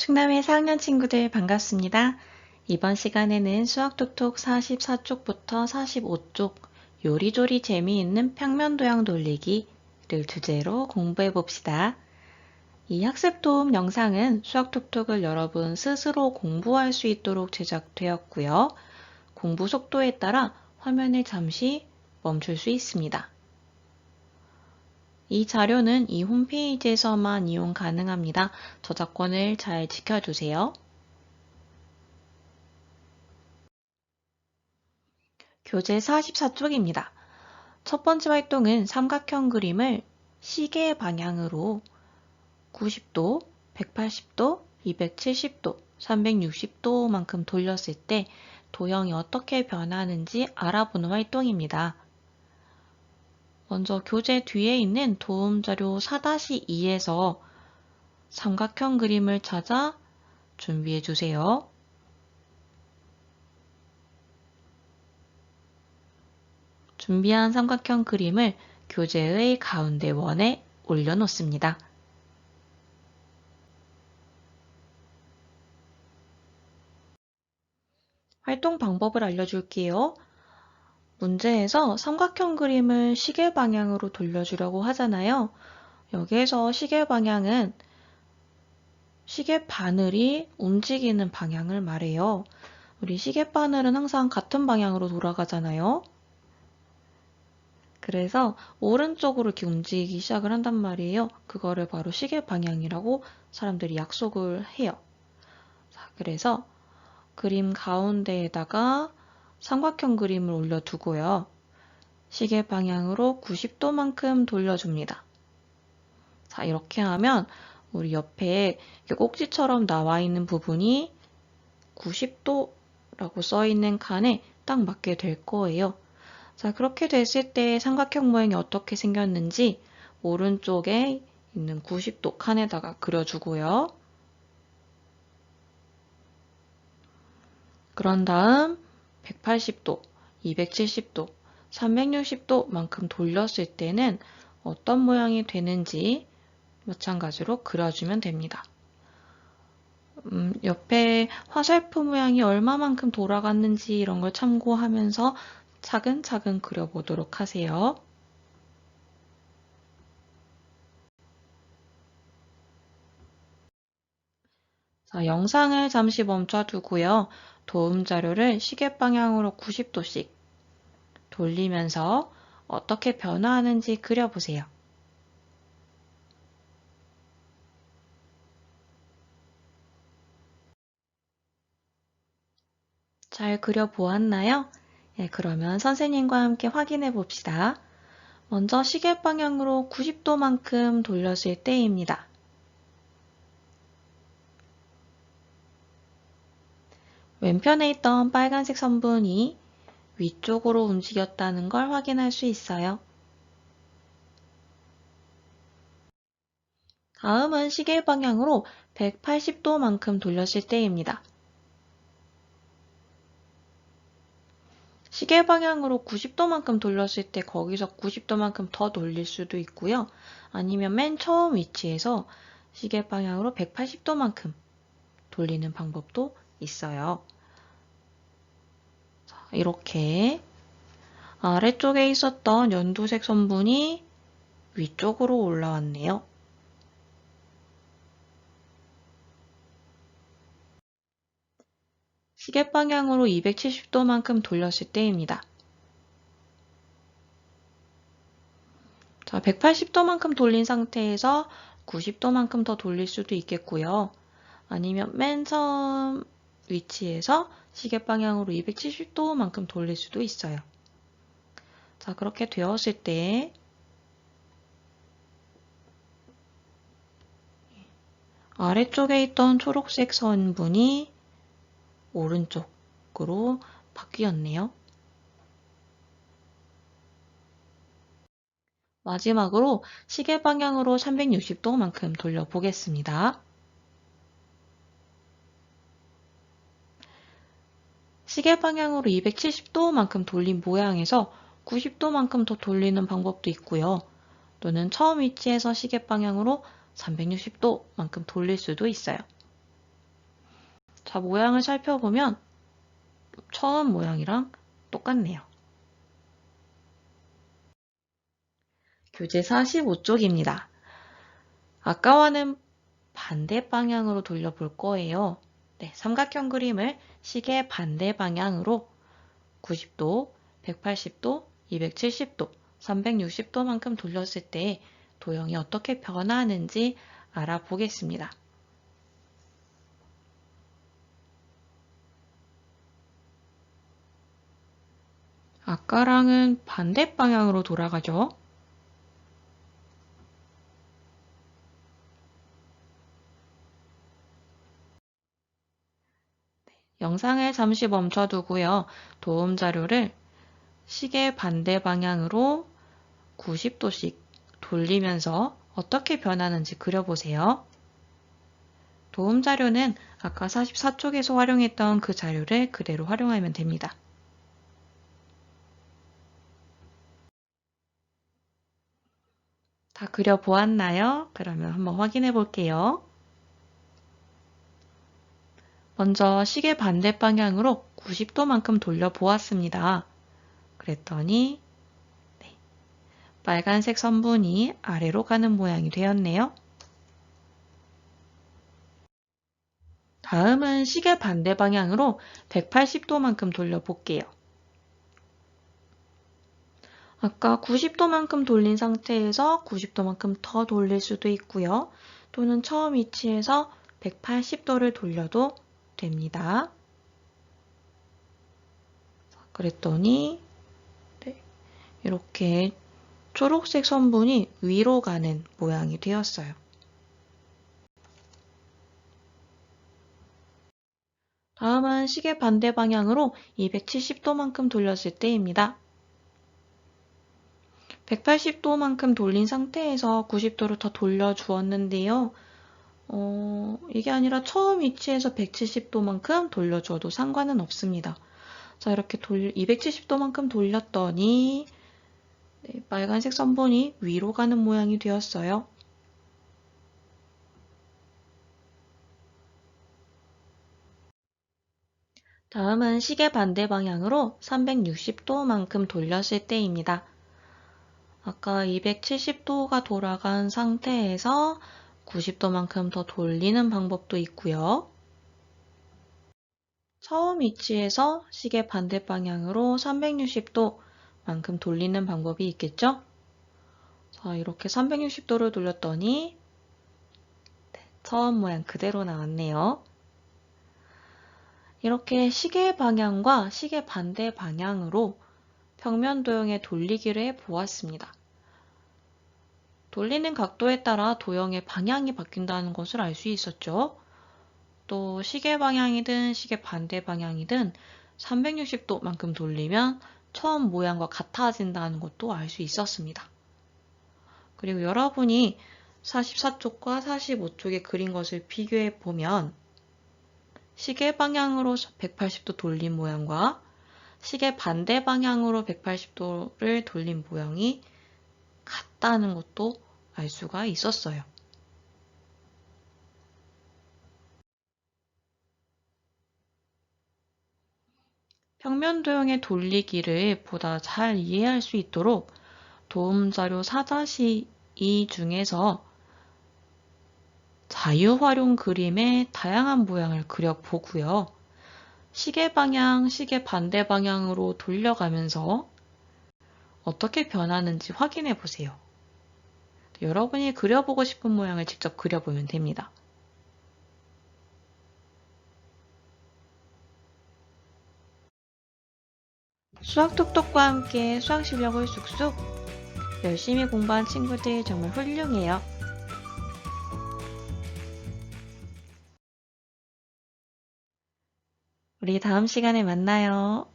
충남의 4학년 친구들 반갑습니다. 이번 시간에는 수학톡톡 44쪽부터 45쪽 요리조리 재미있는 평면도형 돌리기를 주제로 공부해 봅시다. 이 학습 도움 영상은 수학톡톡을 여러분 스스로 공부할 수 있도록 제작되었고요. 공부 속도에 따라 화면을 잠시 멈출 수 있습니다. 이 자료는 이 홈페이지에서만 이용 가능합니다. 저작권을 잘 지켜주세요. 교재 44쪽입니다. 첫 번째 활동은 삼각형 그림을 시계 방향으로 90도, 180도, 270도, 360도만큼 돌렸을 때 도형이 어떻게 변하는지 알아보는 활동입니다. 먼저 교재 뒤에 있는 도움자료 4-2에서 삼각형 그림을 찾아 준비해 주세요. 준비한 삼각형 그림을 교재의 가운데 원에 올려놓습니다. 활동 방법을 알려줄게요. 문제에서 삼각형 그림을 시계 방향으로 돌려주려고 하잖아요. 여기에서 시계 방향은 시계 바늘이 움직이는 방향을 말해요. 우리 시계 바늘은 항상 같은 방향으로 돌아가잖아요. 그래서 오른쪽으로 이렇게 움직이기 시작을 한단 말이에요. 그거를 바로 시계 방향이라고 사람들이 약속을 해요. 자, 그래서 그림 가운데에다가 삼각형 그림을 올려두고요. 시계 방향으로 90도만큼 돌려줍니다. 자, 이렇게 하면 우리 옆에 꼭지처럼 나와 있는 부분이 90도라고 써 있는 칸에 딱 맞게 될 거예요. 자, 그렇게 됐을 때 삼각형 모양이 어떻게 생겼는지 오른쪽에 있는 90도 칸에다가 그려주고요. 그런 다음 180도, 270도, 360도만큼 돌렸을 때는 어떤 모양이 되는지 마찬가지로 그려주면 됩니다. 옆에 화살표 모양이 얼마만큼 돌아갔는지 이런 걸 참고하면서 차근차근 그려보도록 하세요. 자, 영상을 잠시 멈춰두고요. 도움 자료를 시계 방향으로 90도씩 돌리면서 어떻게 변화하는지 그려보세요. 잘 그려보았나요? 예, 그러면 선생님과 함께 확인해 봅시다. 먼저 시계 방향으로 90도만큼 돌렸을 때입니다. 왼편에 있던 빨간색 선분이 위쪽으로 움직였다는 걸 확인할 수 있어요. 다음은 시계 방향으로 180도만큼 돌렸을 때입니다. 시계 방향으로 90도만큼 돌렸을 때 거기서 90도만큼 더 돌릴 수도 있고요. 아니면 맨 처음 위치에서 시계 방향으로 180도만큼 돌리는 방법도 있어요. 자, 이렇게 아래쪽에 있었던 연두색 선분이 위쪽으로 올라왔네요. 시계 방향으로 270도만큼 돌렸을 때입니다. 자, 180도만큼 돌린 상태에서 90도만큼 더 돌릴 수도 있겠고요. 아니면 맨 처음 위치에서 시계 방향으로 270도만큼 돌릴 수도 있어요. 자, 그렇게 되었을 때 아래쪽에 있던 초록색 선분이 오른쪽으로 바뀌었네요. 마지막으로 시계 방향으로 360도만큼 돌려보겠습니다. 시계 방향으로 270도만큼 돌린 모양에서 90도만큼 더 돌리는 방법도 있고요. 또는 처음 위치에서 시계 방향으로 360도만큼 돌릴 수도 있어요. 자, 모양을 살펴보면 처음 모양이랑 똑같네요. 교재 45쪽입니다. 아까와는 반대 방향으로 돌려볼 거예요. 네, 삼각형 그림을 시계 반대 방향으로 90도, 180도, 270도, 360도만큼 돌렸을 때 도형이 어떻게 변하는지 알아보겠습니다. 아까랑은 반대 방향으로 돌아가죠. 영상을 잠시 멈춰두고요. 도움 자료를 시계 반대 방향으로 90도씩 돌리면서 어떻게 변하는지 그려보세요. 도움 자료는 아까 44쪽에서 활용했던 그 자료를 그대로 활용하면 됩니다. 다 그려보았나요? 그러면 한번 확인해 볼게요. 먼저 시계 반대 방향으로 90도만큼 돌려보았습니다. 그랬더니 네, 빨간색 선분이 아래로 가는 모양이 되었네요. 다음은 시계 반대 방향으로 180도만큼 돌려볼게요. 아까 90도만큼 돌린 상태에서 90도만큼 더 돌릴 수도 있고요. 또는 처음 위치에서 180도를 돌려도 됩니다. 그랬더니 네, 이렇게 초록색 선분이 위로 가는 모양이 되었어요. 다음은 시계 반대 방향으로 270도만큼 돌렸을 때입니다. 180도만큼 돌린 상태에서 90도를 더 돌려주었는데요. 이게 아니라 처음 위치에서 170도만큼 돌려줘도 상관은 없습니다. 자, 이렇게 270도만큼 돌렸더니 네, 빨간색 선분이 위로 가는 모양이 되었어요. 다음은 시계 반대 방향으로 360도만큼 돌렸을 때입니다. 아까 270도가 돌아간 상태에서 90도만큼 더 돌리는 방법도 있고요. 처음 위치에서 시계 반대 방향으로 360도만큼 돌리는 방법이 있겠죠? 자, 이렇게 360도를 돌렸더니 처음 모양 그대로 나왔네요. 이렇게 시계 방향과 시계 반대 방향으로 평면 도형의 돌리기를 해보았습니다. 돌리는 각도에 따라 도형의 방향이 바뀐다는 것을 알 수 있었죠. 또 시계 방향이든 시계 반대 방향이든 360도만큼 돌리면 처음 모양과 같아진다는 것도 알 수 있었습니다. 그리고 여러분이 44쪽과 45쪽에 그린 것을 비교해 보면 시계 방향으로 180도 돌린 모양과 시계 반대 방향으로 180도를 돌린 모양이 같다는 것도 알 수가 있었어요. 평면 도형의 돌리기를 보다 잘 이해할 수 있도록 도움자료 4-2 중에서 자유활용 그림의 다양한 모양을 그려보고요. 시계 방향, 시계 반대 방향으로 돌려가면서 어떻게 변하는지 확인해 보세요. 여러분이 그려보고 싶은 모양을 직접 그려보면 됩니다. 수학톡톡과 함께 수학 실력을 쑥쑥 열심히 공부한 친구들 정말 훌륭해요. 우리 다음 시간에 만나요.